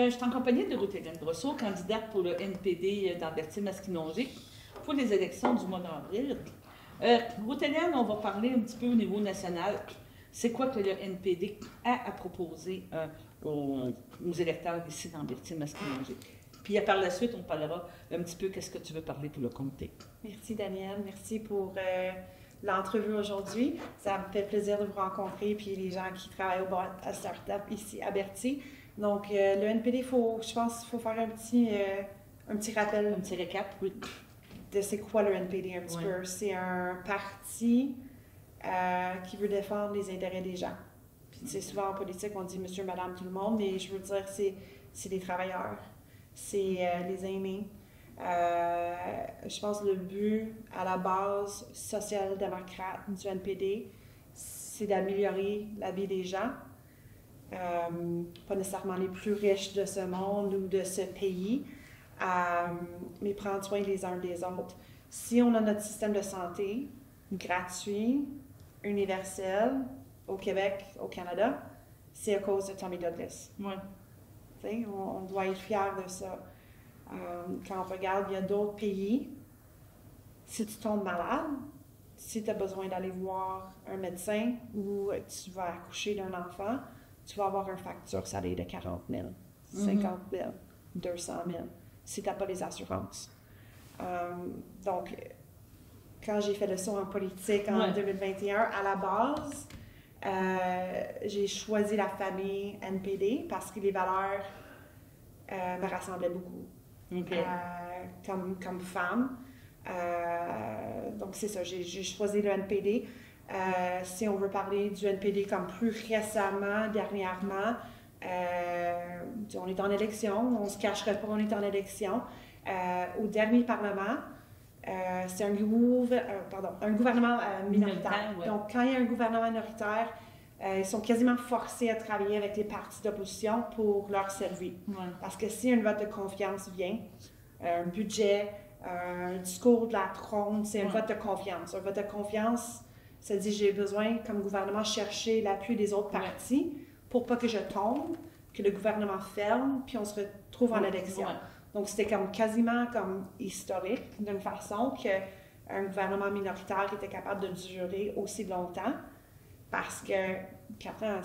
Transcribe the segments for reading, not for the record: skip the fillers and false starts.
Je suis en compagnie de Ruth-Hélène Brosseau, candidate pour le NPD dans Berthier-Masquinongé pour les élections du mois d'avril. Ruth-Hélène, on va parler un petit peu au niveau national. C'est quoi que le NPD a à proposer aux électeurs ici dans Berthier-Masquinongé? Puis par la suite, on parlera un petit peu qu'est-ce que tu veux parler pour le comté. Merci Danielle, merci pour l'entrevue aujourd'hui. Ça me fait plaisir de vous rencontrer, puis les gens qui travaillent au bar à Startup ici à Berthier. Donc le NPD, je pense qu'il faut faire un petit rappel. Un petit récap, oui. De c'est quoi le NPD un petit peu. C'est un parti qui veut défendre les intérêts des gens. Puis c'est souvent en politique, on dit monsieur, madame, tout le monde, mais je veux dire, c'est les travailleurs, c'est les aînés. Je pense que le but à la base social-démocrate du NPD, c'est d'améliorer la vie des gens, pas nécessairement les plus riches de ce monde ou de ce pays, mais prendre soin les uns des autres. Si on a notre système de santé gratuit, universel, au Québec, au Canada, c'est à cause de Tommy Douglas. Ouais. On doit être fiers de ça. Quand on regarde, il y a d'autres pays, si tu tombes malade, si tu as besoin d'aller voir un médecin ou tu vas accoucher d'un enfant, tu vas avoir une facture salée de 40 000, 50 000, 200 000, si tu n'as pas les assurances. Donc, quand j'ai fait le saut en politique en 2021, à la base, j'ai choisi la famille NPD parce que les valeurs me rassemblaient beaucoup. Okay. Comme femme. Donc, c'est ça, j'ai choisi le NPD. Si on veut parler du NPD comme plus récemment, dernièrement, on est en élection, on ne se cacherait pas, on est en élection. Au dernier Parlement, c'est un gouvernement minoritaire. Ouais. Donc, quand il y a un gouvernement minoritaire, ils sont quasiment forcés à travailler avec les partis d'opposition pour leur servir. Ouais. Parce que si un vote de confiance vient, un budget, un discours de la trône, c'est un vote de confiance. Un vote de confiance, ça dit j'ai besoin, comme gouvernement, chercher l'appui des autres partis pour pas que je tombe, que le gouvernement ferme, puis on se retrouve en élection. Donc, c'était quasiment comme historique, d'une façon qu'un gouvernement minoritaire était capable de durer aussi longtemps. Parce que 4 ans,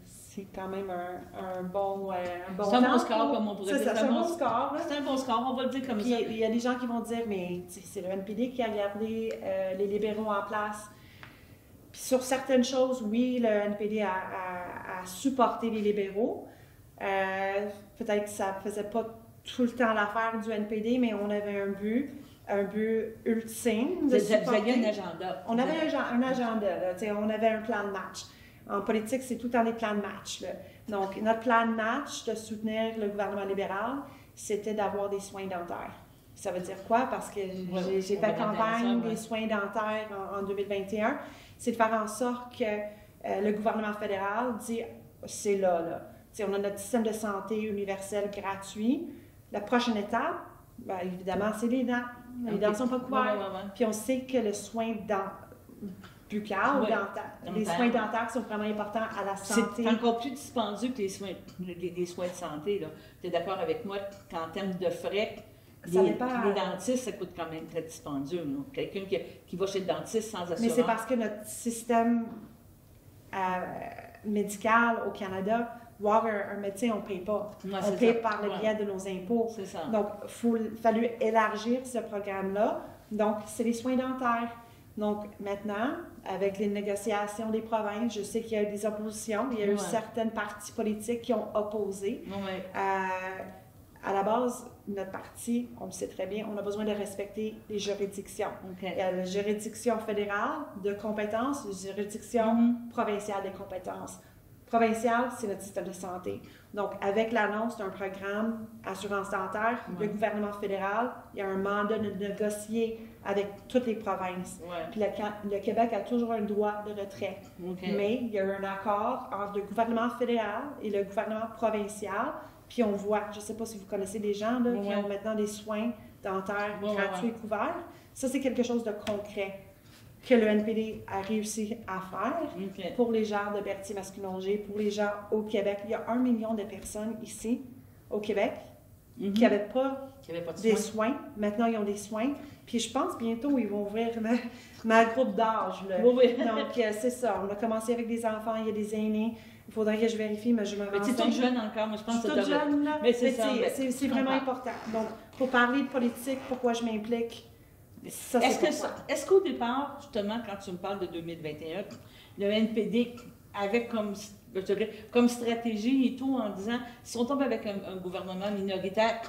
c'est quand même un bon temps. C'est un bon score, comme on pourrait dire. C'est un bon score. C'est un bon score, on va le dire comme ça. Il y a des gens qui vont dire, mais c'est le NPD qui a gardé les libéraux en place. Puis sur certaines choses, oui, le NPD a supporté les libéraux. Peut-être que ça ne faisait pas tout le temps l'affaire du NPD, mais on avait un but ultime de supporter. Vous aviez un agenda. On avait un agenda, là, on avait un plan de match. En politique, c'est tout le temps des plans de match. Là. Donc, notre plan de match de soutenir le gouvernement libéral, c'était d'avoir des soins dentaires. Ça veut dire quoi? Parce que j'ai fait campagne des soins dentaires en 2021. C'est de faire en sorte que le gouvernement fédéral dit c'est là. On a notre système de santé universel gratuit. La prochaine étape, bien, évidemment, c'est les dents. Les dents ne sont pas couvertes. Puis on sait que le soin buccal ou dentaire, les soins dentaires sont vraiment importants à la santé. C'est encore plus dispendieux que les soins de santé. Tu es d'accord avec moi qu'en termes de frais, les dentistes, ça coûte quand même très dispendieux. Quelqu'un qui va chez le dentiste sans assurance. Mais c'est parce que notre système médical au Canada, voir un médecin, on ne paye pas. On paye par le biais de nos impôts. C'est ça. Donc, il a fallu élargir ce programme-là. Donc, c'est les soins dentaires. Donc, maintenant, avec les négociations des provinces, je sais qu'il y a eu des oppositions. Il y a eu certaines partis politiques qui ont opposé. À la base, notre parti, on le sait très bien, on a besoin de respecter les juridictions. Il y a la juridiction fédérale de compétences, la juridiction provinciale des compétences. Provincial, c'est notre système de santé. Donc, avec l'annonce d'un programme assurance dentaire, le gouvernement fédéral, il y a un mandat de négocier avec toutes les provinces. Puis le Québec a toujours un droit de retrait. Mais il y a eu un accord entre le gouvernement fédéral et le gouvernement provincial. Puis on voit, je ne sais pas si vous connaissez des gens là, qui ont maintenant des soins dentaires gratuits et couverts. Ça, c'est quelque chose de concret que le NPD a réussi à faire pour les gens de Berthier-Masquinongé, pour les gens au Québec. Il y a 1 million de personnes ici au Québec qui n'avaient pas, des soins. Maintenant, ils ont des soins. Puis je pense bientôt, ils vont ouvrir ma groupe d'âge. Oui. Donc, c'est ça. On a commencé avec des enfants, il y a des aînés. Il faudrait que je vérifie, mais je me renseigne. Mais tu es toute jeune encore, moi je pense que c'est toute jeune, là. Mais c'est vraiment important. Donc, pour parler de politique, pourquoi je m'implique, ça, Est-ce qu'au départ, justement, quand tu me parles de 2021, le NPD avait comme stratégie et tout en disant, si on tombe avec un gouvernement minoritaire,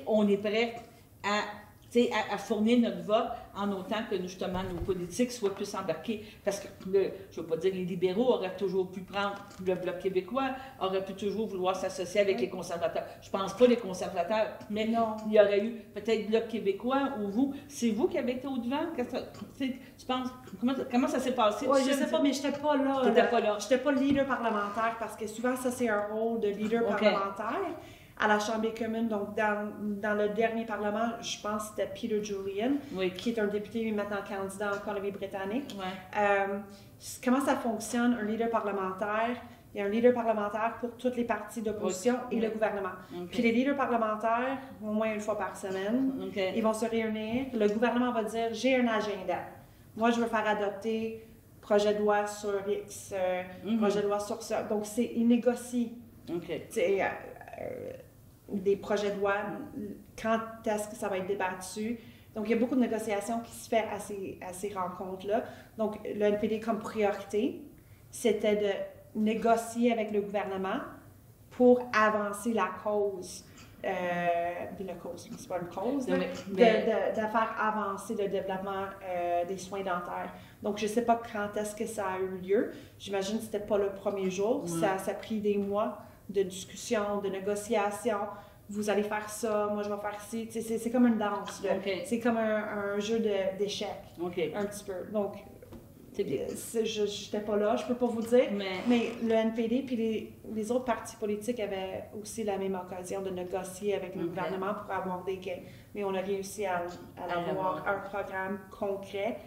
on est prêt à fournir notre vote en autant que justement nos politiques soient plus embarqués. Parce que, je ne veux pas dire les libéraux auraient toujours pu prendre le Bloc québécois, auraient pu toujours vouloir s'associer avec les conservateurs. Je ne pense pas les conservateurs, mais non, il y aurait eu peut-être Bloc québécois ou vous. C'est vous qui avez été au-devant? Tu penses, comment ça s'est passé? Oui, je ne sais pas, mais je n'étais pas là. Tu n'étais pas là. Je n'étais pas le leader parlementaire parce que souvent, ça, c'est un rôle de leader parlementaire. À la Chambre des communes, donc dans le dernier Parlement, je pense que c'était Peter Julian, qui est un député maintenant candidat en Colombie-Britannique. Comment ça fonctionne, un leader parlementaire? Il y a un leader parlementaire pour toutes les partis d'opposition et le gouvernement. Puis les leaders parlementaires, au moins une fois par semaine, ils vont se réunir. Le gouvernement va dire, j'ai un agenda. Moi, je veux faire adopter projet de loi sur X, projet de loi sur ça. Donc, ils négocient. Des projets de loi, quand est-ce que ça va être débattu. Donc, il y a beaucoup de négociations qui se font à ces rencontres-là. Donc, le NPD, comme priorité, c'était de négocier avec le gouvernement pour avancer la cause. C'est pas une cause, de faire avancer le développement des soins dentaires. Donc, je ne sais pas quand est-ce que ça a eu lieu. J'imagine que ce n'était pas le premier jour. Ça a pris des mois de discussion, de négociation. Vous allez faire ça, moi je vais faire ci. C'est comme une danse. C'est comme un jeu d'échecs. Un petit peu. Donc, je n'étais pas là, je ne peux pas vous dire. Mais le NPD puis les autres partis politiques avaient aussi la même occasion de négocier avec le gouvernement pour avoir des gains. Mais on a réussi à avoir un programme concret,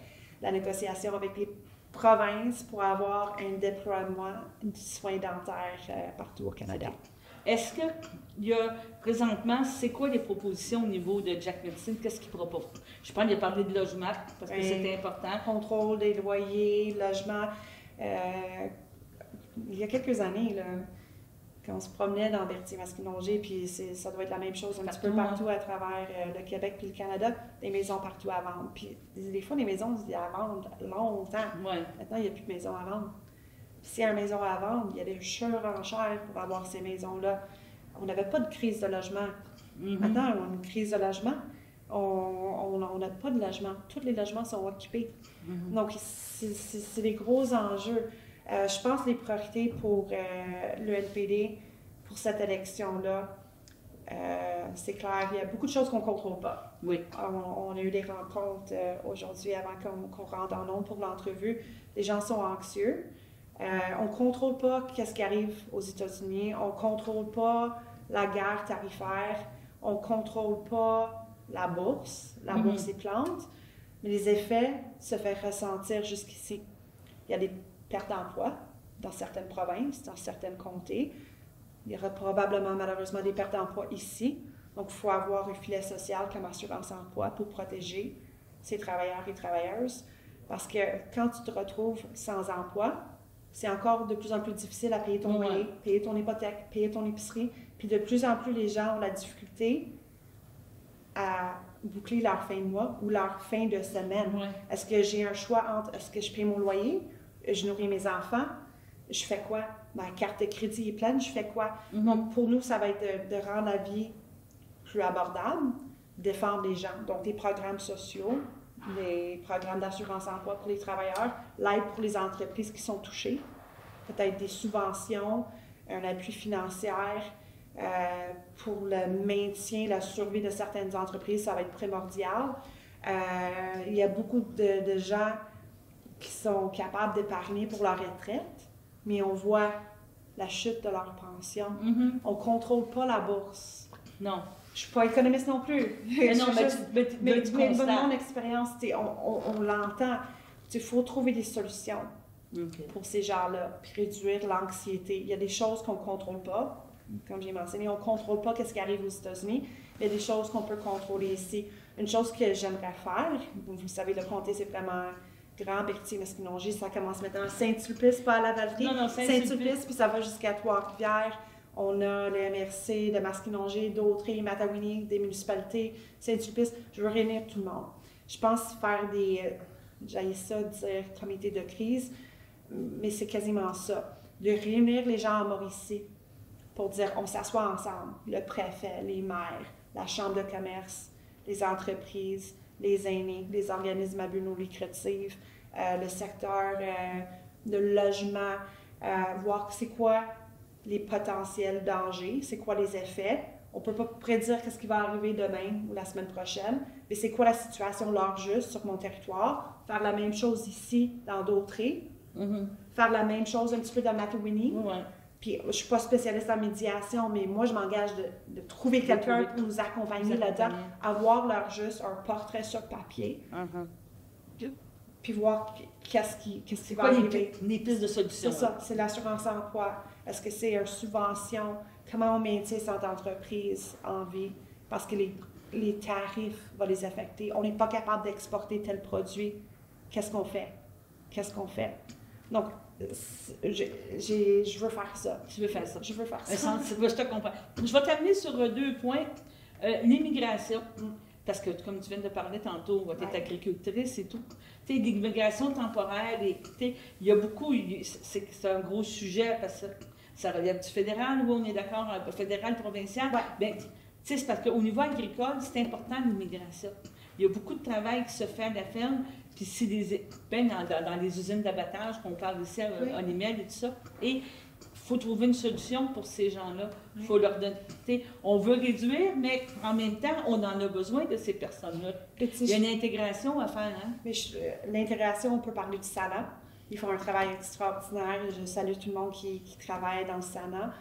la négociation avec les province pour avoir un déploiement de soins dentaires partout au Canada. Est-ce qu'il y a, présentement, c'est quoi les propositions au niveau de Jack Medicine? Qu'est-ce qu'il propose? Je pense qu'il a parlé de logement, parce que c'était important. Contrôle des loyers, logement. Il y a quelques années, là, quand on se promenait dans Berthier-Masquinongé, puis ça doit être la même chose un petit peu partout à travers le Québec puis le Canada, des maisons partout à vendre. Puis des fois, les maisons, il y a à vendre longtemps. Maintenant, il n'y a plus de maisons à vendre. Puis s'il y a une maison à vendre, il y a des surenchères pour avoir ces maisons-là. On n'avait pas de crise de logement. Maintenant, on a une crise de logement. On n'a pas de logement. Tous les logements sont occupés. Donc, c'est des gros enjeux. Je pense que les priorités pour le NPD, pour cette élection-là, c'est clair. Il y a beaucoup de choses qu'on ne contrôle pas. On a eu des rencontres aujourd'hui avant qu'on rentre en ondes pour l'entrevue. Les gens sont anxieux. On ne contrôle pas ce qui arrive aux États-Unis. On ne contrôle pas la guerre tarifaire. On ne contrôle pas la bourse. La bourse est plante. Mais les effets se font ressentir jusqu'ici. Il y a des pertes d'emploi dans certaines provinces, dans certains comtés. Il y aura probablement, malheureusement, des pertes d'emploi ici. Donc, il faut avoir un filet social comme assurance-emploi pour protéger ces travailleurs et travailleuses. Parce que quand tu te retrouves sans emploi, c'est encore de plus en plus difficile à payer ton loyer, payer ton hypothèque, payer ton épicerie. Puis de plus en plus, les gens ont la difficulté à boucler leur fin de mois ou leur fin de semaine. Est-ce que j'ai un choix entre est-ce que je paye mon loyer, je nourris mes enfants, je fais quoi? Ma carte de crédit est pleine, je fais quoi? Donc, pour nous, ça va être de rendre la vie plus abordable, défendre les gens. Donc, des programmes sociaux, des programmes d'assurance-emploi pour les travailleurs, l'aide pour les entreprises qui sont touchées, peut-être des subventions, un appui financier pour le maintien, la survie de certaines entreprises, ça va être primordial. Il y a beaucoup de gens qui sont capables d'épargner pour leur retraite, mais on voit la chute de leur pension. On ne contrôle pas la bourse. Non. Je ne suis pas économiste non plus. Mais non, mais de mon expérience, on l'entend. Il faut trouver des solutions pour ces gens-là, puis réduire l'anxiété. Il y a des choses qu'on ne contrôle pas. comme j'ai mentionné, on ne contrôle pas ce qui arrive aux États-Unis. Il y a des choses qu'on peut contrôler ici. Une chose que j'aimerais faire, vous le savez, le comté, c'est vraiment grand, Berthier, Masquinongé, ça commence maintenant à Saint-Sulpice, pas à Lavaltrie. Non, Saint-Sulpice, puis ça va jusqu'à Trois-Rivières. On a le MRC de Masquinongé, d'Autrey, Matawini, des municipalités, Saint-Sulpice. Je veux réunir tout le monde. Je pense faire j'aille ça dire comité de crise, mais c'est quasiment ça. De réunir les gens en Mauricie pour dire on s'assoit ensemble, le préfet, les maires, la chambre de commerce, les entreprises, les aînés, les organismes à but non lucratif, le secteur de logement, voir c'est quoi les potentiels dangers, c'est quoi les effets. On ne peut pas prédire ce qui va arriver demain ou la semaine prochaine, mais c'est quoi la situation l'heure juste sur mon territoire. Faire la même chose ici dans Dautrey, faire la même chose un petit peu dans Matawini. Puis je ne suis pas spécialiste en médiation, mais moi je m'engage de trouver quelqu'un pour nous accompagner là-dedans, avoir l'heure juste, un portrait sur papier, puis voir qu'est-ce qui va arriver. Les pistes de solutions. C'est ça, c'est l'assurance emploi. Est-ce que c'est une subvention? Comment on maintient cette entreprise en vie? Parce que les tarifs vont les affecter. On n'est pas capable d'exporter tel produit. Qu'est-ce qu'on fait? Donc, je veux faire ça. Je veux faire ça. Je veux faire ça. Je te comprends. Je vais t'amener sur 2 points. L'immigration. Parce que, comme tu viens de parler tantôt, tu es agricultrice et tout. Tu sais, l'immigration temporaire, il y a beaucoup, c'est un gros sujet parce que ça relève du fédéral, oui, on est d'accord, fédéral, provincial. Bien, tu sais, c'est parce qu'au niveau agricole, c'est important l'immigration. Il y a beaucoup de travail qui se fait à la ferme, puis c'est dans les usines d'abattage qu'on parle ici à Olimel et tout ça. Et il faut trouver une solution pour ces gens-là. Il faut leur donner. On veut réduire, mais en même temps, on en a besoin de ces personnes-là. Il y a une intégration à faire. Hein? Mais l'intégration, on peut parler du SANA. Ils font un travail extraordinaire. Je salue tout le monde qui travaille dans le SANA.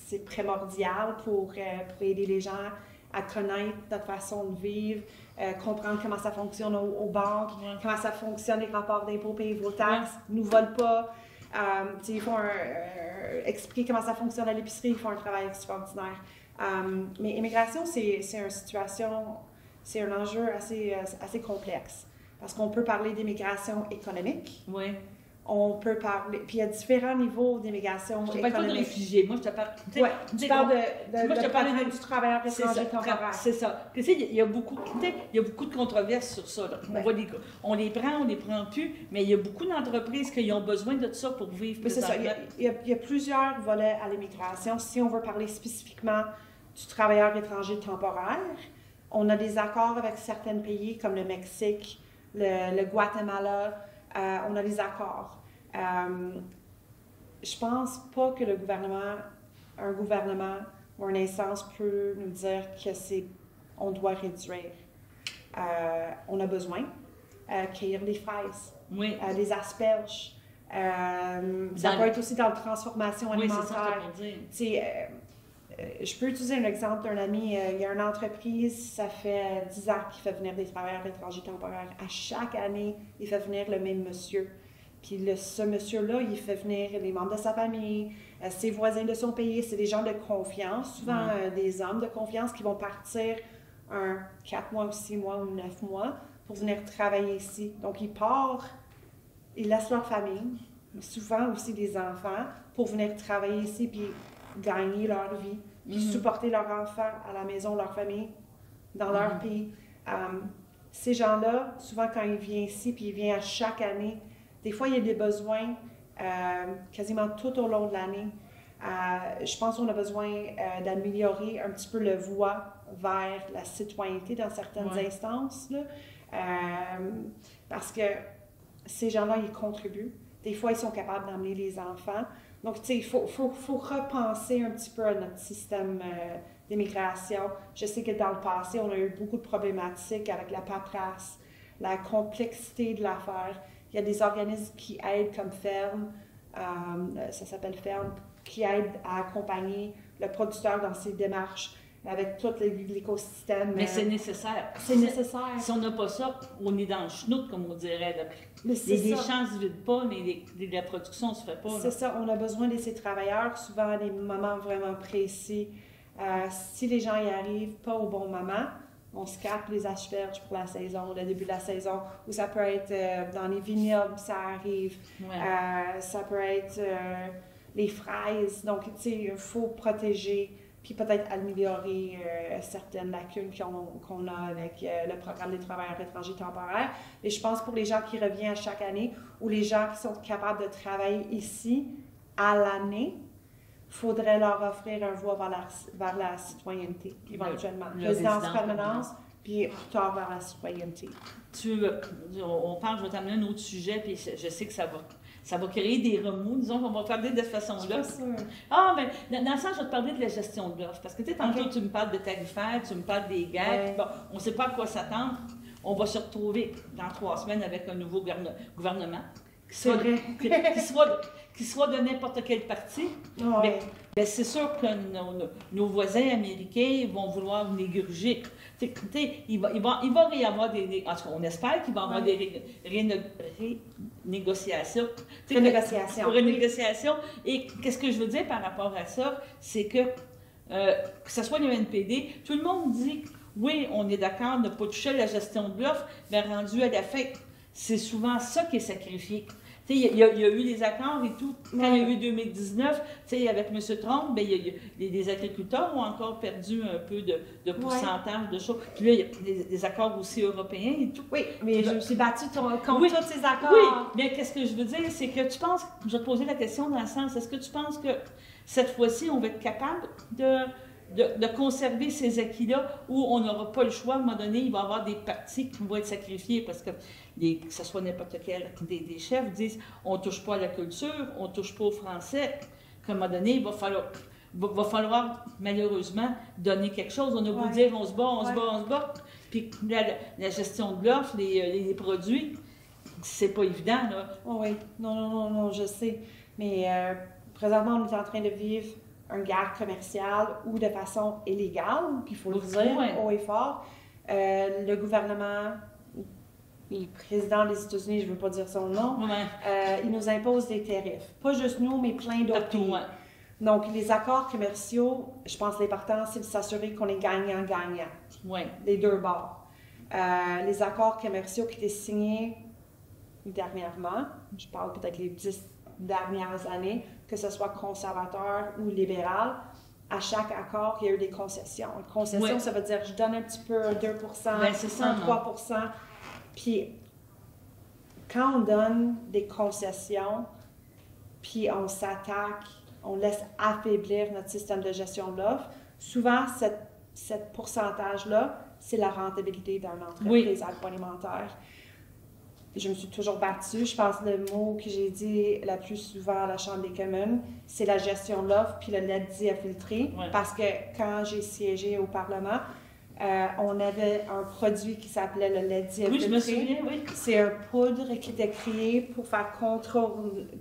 C'est primordial pour aider les gens à connaître notre façon de vivre, comprendre comment ça fonctionne aux banques, comment ça fonctionne les rapports d'impôts, payer vos taxes, ne nous volent pas. Ils font expliquer comment ça fonctionne à l'épicerie, ils font un travail extraordinaire. Mais immigration, c'est une situation, c'est un enjeu assez complexe. Parce qu'on peut parler d'immigration économique. Oui. On peut parler... Puis il y a différents niveaux d'immigration économique. Je ne parle pas de réfugiés. Moi, je te parle... tu parles du travailleur étranger temporaire. C'est ça. Tu sais, il y a beaucoup de controverses sur ça. On les prend plus, mais il y a beaucoup d'entreprises qui ont besoin de ça pour vivre. Mais c'est ça. Il y a plusieurs volets à l'immigration. Si on veut parler spécifiquement du travailleur étranger temporaire, on a des accords avec certains pays comme le Mexique, le Guatemala. On a des accords. Je pense pas que un gouvernement ou une instance peut nous dire on doit réduire. On a besoin cueillir des fraises, des asperges. Ça peut être aussi dans la transformation alimentaire. Je peux utiliser un exemple d'un ami. Il y a une entreprise, ça fait 10 ans qu'il fait venir des travailleurs étrangers temporaires. À chaque année, il fait venir le même monsieur. Puis ce monsieur-là, il fait venir les membres de sa famille, ses voisins de son pays. C'est des gens de confiance, souvent des hommes de confiance qui vont partir 4 mois ou 6 mois ou 9 mois pour venir travailler ici. Donc, ils partent, ils laissent leur famille, souvent aussi des enfants, pour venir travailler ici puis gagner leur vie, puis supporter leurs enfants à la maison, leur famille, dans leur pays. Ces gens-là, souvent quand ils viennent ici, puis ils viennent à chaque année, des fois il y a des besoins quasiment tout au long de l'année. Je pense qu'on a besoin d'améliorer un petit peu le voie vers la citoyenneté dans certaines instances, là, parce que ces gens-là, ils contribuent. Des fois, ils sont capables d'emmener les enfants. Donc, tu sais, il faut repenser un petit peu à notre système d'immigration. Je sais que dans le passé, on a eu beaucoup de problématiques avec la paperasse, la complexité de l'affaire. Il y a des organismes qui aident comme Ferme, ça s'appelle Ferme, qui aident à accompagner le producteur dans ses démarches. avec tout l'écosystème. Mais c'est nécessaire. C'est nécessaire. Si on n'a pas ça, on est dans le schnout, comme on dirait. Là. Mais les champs ne se vident pas, la production ne se fait pas. C'est ça, on a besoin de ces travailleurs, souvent à des moments vraiment précis. Si les gens y arrivent pas au bon moment, on scrape les asperges pour la saison, le début de la saison, ou ça peut être dans les vignobles, ça arrive. Ouais. Ça peut être les fraises. Donc, tu sais, il faut protéger, puis peut-être améliorer certaines lacunes qu'on a avec le programme des travailleurs étrangers temporaires. Et je pense pour les gens qui reviennent à chaque année, ou les gens qui sont capables de travailler ici à l'année, il faudrait leur offrir un voie vers la citoyenneté, éventuellement. Résidence permanente, puis plus tard vers la citoyenneté. On parle, je vais t'amener un autre sujet, puis je sais que ça va créer des remous. Disons qu'on va parler de cette façon-là. Ah, bien, dans le sens, je vais te parler de la gestion de l'offre. Parce que, tu sais, tantôt, tu me parles de tarifaire, tu me parles des gags. Bon, on ne sait pas à quoi s'attendre. On va se retrouver dans 3 semaines avec un nouveau gouvernement qui soit de n'importe quel parti. Ouais. Mais c'est sûr que nos voisins américains vont vouloir négurger. Il va y avoir en tout cas, on espère qu'il va y avoir des renégociations. Et qu'est-ce que je veux dire par rapport à ça? C'est que ce soit le NPD, tout le monde dit oui, on est d'accord de ne pas toucher à la gestion de l'offre, mais rendu à la fin, c'est souvent ça qui est sacrifié. Il y a eu les accords et tout. Quand il y a eu 2019, avec M. Trump, bien, les agriculteurs ont encore perdu un peu de pourcentage de choses. Puis là, il y a des accords aussi européens et tout. Oui, mais je me suis battue contre tous ces accords. Oui, mais qu'est-ce que je veux dire, c'est que tu penses, je vais te poser la question dans le sens, est-ce que tu penses que cette fois-ci, on va être capable de conserver ces acquis-là où on n'aura pas le choix, à un moment donné, il va y avoir des partis qui vont être sacrifiés parce que ce soit n'importe quel des chefs disent on ne touche pas à la culture, on ne touche pas aux Français. À un moment donné, il va falloir malheureusement donner quelque chose. On a beau dire on se bat. Puis la gestion de l'offre, les produits, c'est pas évident, là. Oh oui, non, je sais. Mais présentement, on est en train de vivre une guerre commerciale ou de façon illégale, puis il faut le dire haut et fort. Le gouvernement, le président des États-Unis, je ne veux pas dire son nom, il nous impose des tarifs. Pas juste nous, mais plein d'autres pays. Donc, les accords commerciaux, je pense que l'important, c'est de s'assurer qu'on est gagnant-gagnant. Les deux bords. Les accords commerciaux qui étaient signés dernièrement, je parle peut-être les 10 dernières années, que ce soit conservateur ou libéral, à chaque accord, il y a eu des concessions. Une concession, ça veut dire je donne un petit peu, 2 3 Puis, quand on donne des concessions, puis on s'attaque, on laisse affaiblir notre système de gestion de l'offre, souvent, cette pourcentage-là, c'est la rentabilité d'une entreprise agroalimentaire. Je me suis toujours battue. Je pense que le mot que j'ai dit le plus souvent à la Chambre des communes, c'est la gestion de l'offre puis le lait dit à filtrer. Parce que quand j'ai siégé au Parlement, on avait un produit qui s'appelait le lait dit à filtrer. Oui, je me souviens, oui. C'est un poudre qui était créé pour faire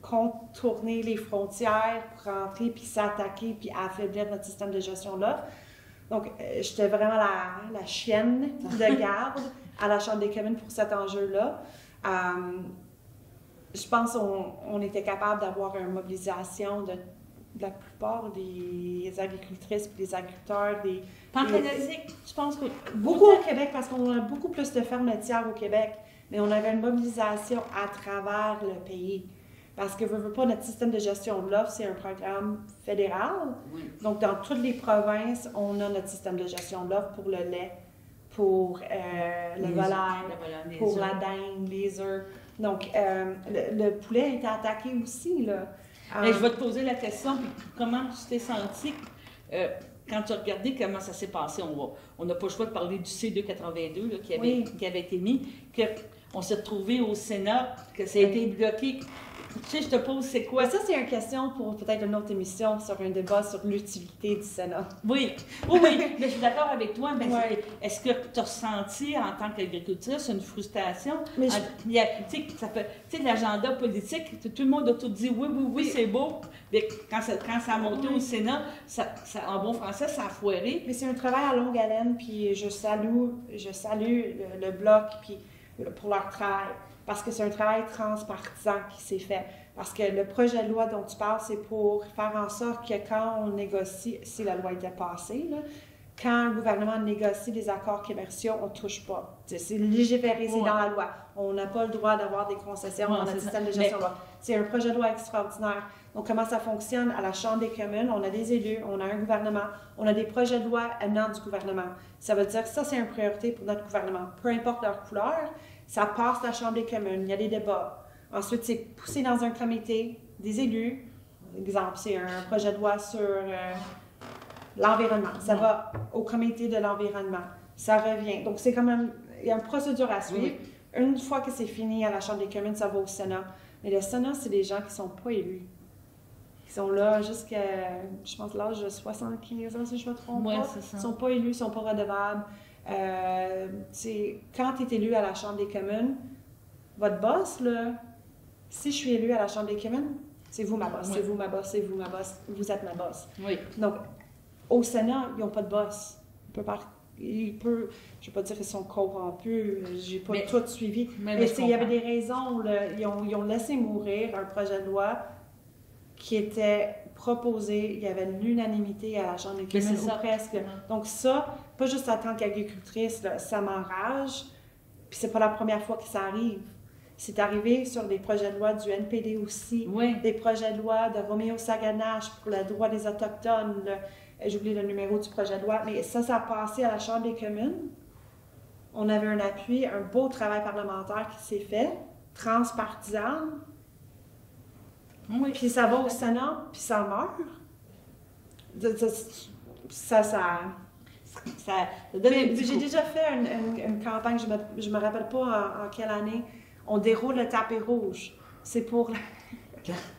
contourner les frontières, pour rentrer puis s'attaquer puis affaiblir notre système de gestion de l'offre. Donc, j'étais vraiment la chienne de garde à la Chambre des communes pour cet enjeu-là. Je pense qu'on était capable d'avoir une mobilisation de la plupart des agricultrices et des agriculteurs. Pan-canadique, je pense que... Beaucoup au Québec, parce qu'on a beaucoup plus de fermes laitières au Québec, mais on avait une mobilisation à travers le pays. Parce que, veux pas, notre système de gestion de l'offre, c'est un programme fédéral. Donc, dans toutes les provinces, on a notre système de gestion de l'offre pour le lait, pour le volaille, pour la dinde, les œufs. Donc, le poulet a été attaqué aussi, là. Mais je vais te poser la question, puis comment tu t'es senti quand tu as regardé comment ça s'est passé? On n'a pas le choix de parler du C282 là, qui avait été mis, qu'on s'est retrouvé au Sénat, que ça a été bloqué sais, je te pose, c'est quoi? Mais ça, c'est une question pour peut-être une autre émission sur un débat sur l'utilité du Sénat. Oui, oui, mais je suis d'accord avec toi. Mais Ouais. est-ce que tu as ressenti en tant qu'agricultrice une frustration? Mais Tu sais, l'agenda politique, tout le monde a tout dit oui, c'est beau. Mais quand ça a monté au Sénat, en bon français, ça a foiré. Mais c'est un travail à longue haleine, puis je salue le Bloc puis pour leur travail, parce que c'est un travail transpartisan qui s'est fait. Parce que le projet de loi dont tu parles, c'est pour faire en sorte que quand on négocie, si la loi était passée, là, quand le gouvernement négocie des accords commerciaux, on ne touche pas. C'est légiféré, c'est dans la loi. On n'a pas le droit d'avoir des concessions dans notre système de gestion. C'est un projet de loi extraordinaire. Donc, comment ça fonctionne? À la Chambre des communes, on a des élus, on a un gouvernement, on a des projets de loi émanant du gouvernement. Ça veut dire que ça, c'est une priorité pour notre gouvernement. Peu importe leur couleur, ça passe à la Chambre des communes, il y a des débats. Ensuite, c'est poussé dans un comité des élus. Exemple, c'est un projet de loi sur l'environnement. Ça va au comité de l'environnement. Ça revient. Donc, c'est quand même... Il y a une procédure à suivre. Oui. Une fois que c'est fini à la Chambre des communes, ça va au Sénat. Mais le Sénat, c'est des gens qui ne sont pas élus. Ils sont là jusqu'à, je pense, l'âge de 75 ans, si je ne me trompe pas. C'est ça. Ils ne sont pas élus, ils ne sont pas redevables. Quand tu es élu à la Chambre des communes, votre boss, là, si je suis élu à la Chambre des communes, c'est vous ma boss, c'est vous ma boss, c'est vous ma boss, vous êtes ma boss. Oui. Donc, au Sénat, ils n'ont pas de boss. Je ne vais pas dire qu'ils sont corrompus, je n'ai pas tout suivi. Mais il y avait des raisons, là, ils ont laissé mourir un projet de loi qui était proposé, il y avait l'unanimité à la Chambre des communes, ou presque. Donc ça, pas juste en tant qu'agricultrice, là, ça m'enrage, puis c'est pas la première fois que ça arrive. C'est arrivé sur des projets de loi du NPD aussi, des projets de loi de Roméo Saganache pour le droit des Autochtones, j'ai oublié le numéro du projet de loi, mais ça a passé à la Chambre des communes. On avait un appui, un beau travail parlementaire qui s'est fait, transpartisan. Oui. Puis ça va au Sénat, puis ça meurt. J'ai déjà fait une campagne, je me rappelle pas en quelle année, on déroule le tapis rouge. C'est pour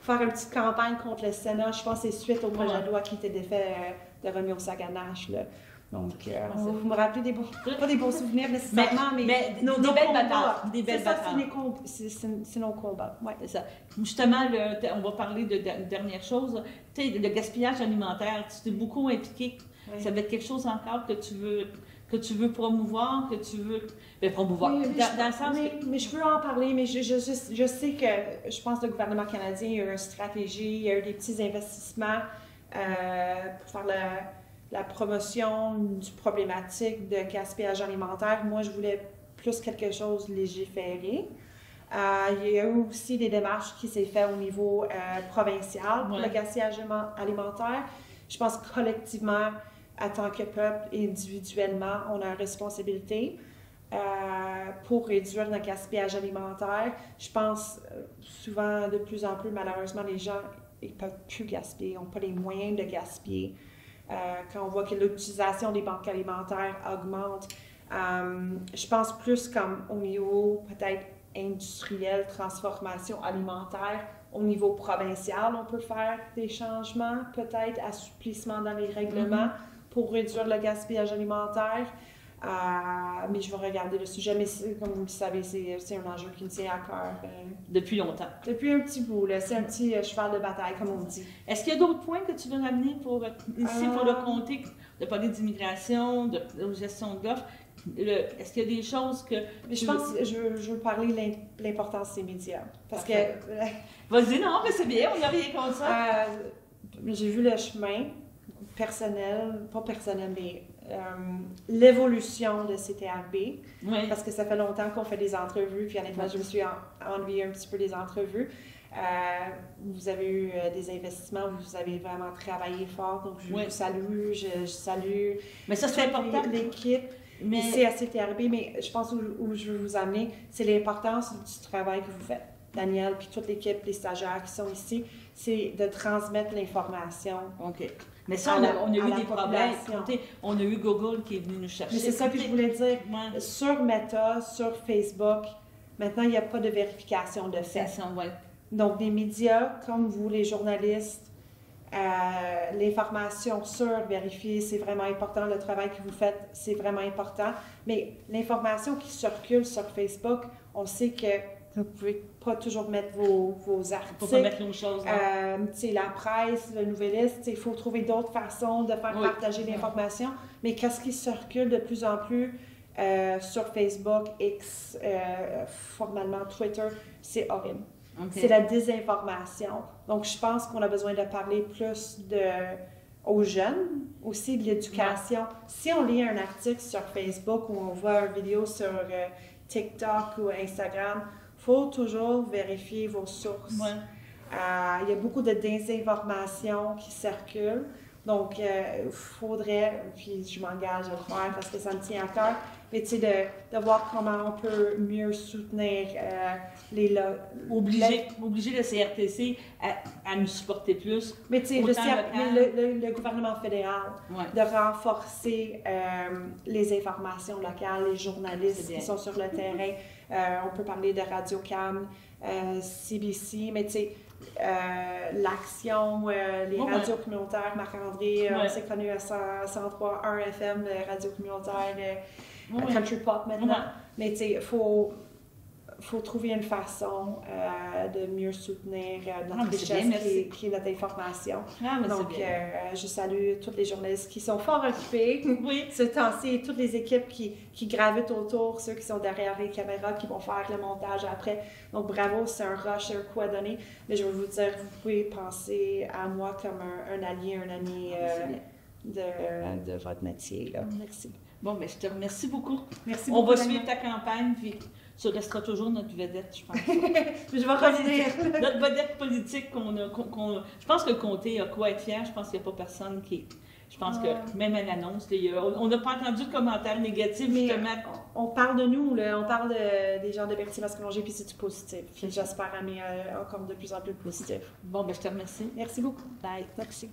faire une petite campagne contre le Sénat. Je pense que c'est suite au projet de loi qui était défait de Roméo Saganache. Là. Donc, vous me rappelez pas des beaux souvenirs nécessairement, mais nos belles batailles. Des belles batailles. C'est nos combats. Ouais. C'est ça. Justement, on va parler de dernière chose. Tu sais, le gaspillage alimentaire, tu t'es beaucoup impliqué. Oui. Ça va être quelque chose encore que tu veux promouvoir, que tu veux promouvoir. Oui, dans le sens mais je veux en parler, mais je sais que je pense que le gouvernement canadien a eu une stratégie, il y a eu des petits investissements pour faire la promotion du problématique de gaspillage alimentaire. Moi, je voulais plus quelque chose légiféré. Il y a eu aussi des démarches qui s'est faites au niveau provincial pour le gaspillage alimentaire. Je pense que collectivement, en tant que peuple et individuellement, on a une responsabilité pour réduire le gaspillage alimentaire. Je pense souvent, de plus en plus, malheureusement, les gens ne peuvent plus gaspiller, n'ont pas les moyens de gaspiller. Quand on voit que l'utilisation des banques alimentaires augmente, je pense plus comme au niveau peut-être industriel, transformation alimentaire, au niveau provincial, on peut faire des changements, peut-être assouplissement dans les règlements pour réduire le gaspillage alimentaire. Mais je vais regarder le sujet, mais comme vous le savez, c'est un enjeu qui me tient à cœur. Depuis longtemps. Depuis un petit bout, là. C'est un petit cheval de bataille, comme on dit. Est-ce qu'il y a d'autres points que tu veux ramener pour le comté, de parler d'immigration, de gestion de l'offre? Est-ce qu'il y a des choses que... Mais je pense que je veux parler de l'importance des médias. Parce que... Vas-y, non, mais c'est bien, on n'a rien contre ça. J'ai vu le chemin personnel, pas personnel, mais l'évolution de CTRB. Parce que ça fait longtemps qu'on fait des entrevues, puis honnêtement, je me suis ennuyée un petit peu des entrevues. Vous avez eu des investissements, vous avez vraiment travaillé fort, donc je vous salue, je salue. Mais ça, c'est important. L'équipe. Ici à CTRB, mais je pense où je veux vous amener, c'est l'importance du travail que vous faites. Daniel, puis toute l'équipe, les stagiaires qui sont ici, c'est de transmettre l'information. OK. Mais ça, on a eu des problèmes. On a eu Google qui est venu nous chercher. Mais c'est ça que je voulais dire. Sur Meta, sur Facebook, maintenant, il n'y a pas de vérification de fait. Donc, les médias, comme vous, les journalistes, l'information sur vérifier, c'est vraiment important. Le travail que vous faites, c'est vraiment important. Mais l'information qui circule sur Facebook, on sait que vous ne pouvez pas toujours mettre vos articles. Il ne faut pas mettre nos choses. La presse, le Nouvelliste, il faut trouver d'autres façons de faire partager l'information. Mais qu'est-ce qui circule de plus en plus sur Facebook, X, formellement Twitter, c'est horrible. Okay. C'est la désinformation. Donc, je pense qu'on a besoin de parler plus aux jeunes, aussi de l'éducation. Si on lit un article sur Facebook ou on voit une vidéo sur TikTok ou Instagram, il faut toujours vérifier vos sources. Il y a beaucoup de désinformation qui circule. Donc, il faudrait, puis je m'engage à le faire parce que ça me tient à cœur, mais tu sais, de voir comment on peut mieux soutenir obliger le CRTC à nous supporter plus. Mais tu sais, le gouvernement fédéral, de renforcer les informations locales, les journalistes qui sont sur le terrain. On peut parler de Radio-Can, CBC, mais tu sais, l'Action, les radios communautaires, Marc-André, on s'est connu à 103.1 FM, radio communautaire, Country Pop maintenant. Mais tu sais, il faut trouver une façon de mieux soutenir notre richesse qui est notre information. Donc, je salue tous les journalistes qui sont fort occupés ce temps-ci et toutes les équipes qui gravitent autour, ceux qui sont derrière les caméras, qui vont faire le montage après. Donc, bravo, c'est un rush, un coup à donner. Mais je veux vous dire, vous pouvez penser à moi comme un allié, un ami de votre métier. Là. Merci. Bon, mais je te remercie beaucoup. Merci beaucoup. On va Daniel. suivre ta campagne, puis tu resteras toujours notre vedette, je pense. Je vais revenir. Notre vedette politique je pense que le comté a quoi être fier. Je pense qu'il n'y a pas personne qui... Je pense que même à l'annonce, on n'a pas entendu de commentaires négatifs, mais justement. On parle de nous, là, on parle des gens de Berthier-Mascoulonger, puis c'est du positif. Puis j'espère amener encore de plus en plus positif. Bon, ben je te remercie. Merci beaucoup. Bye. Merci.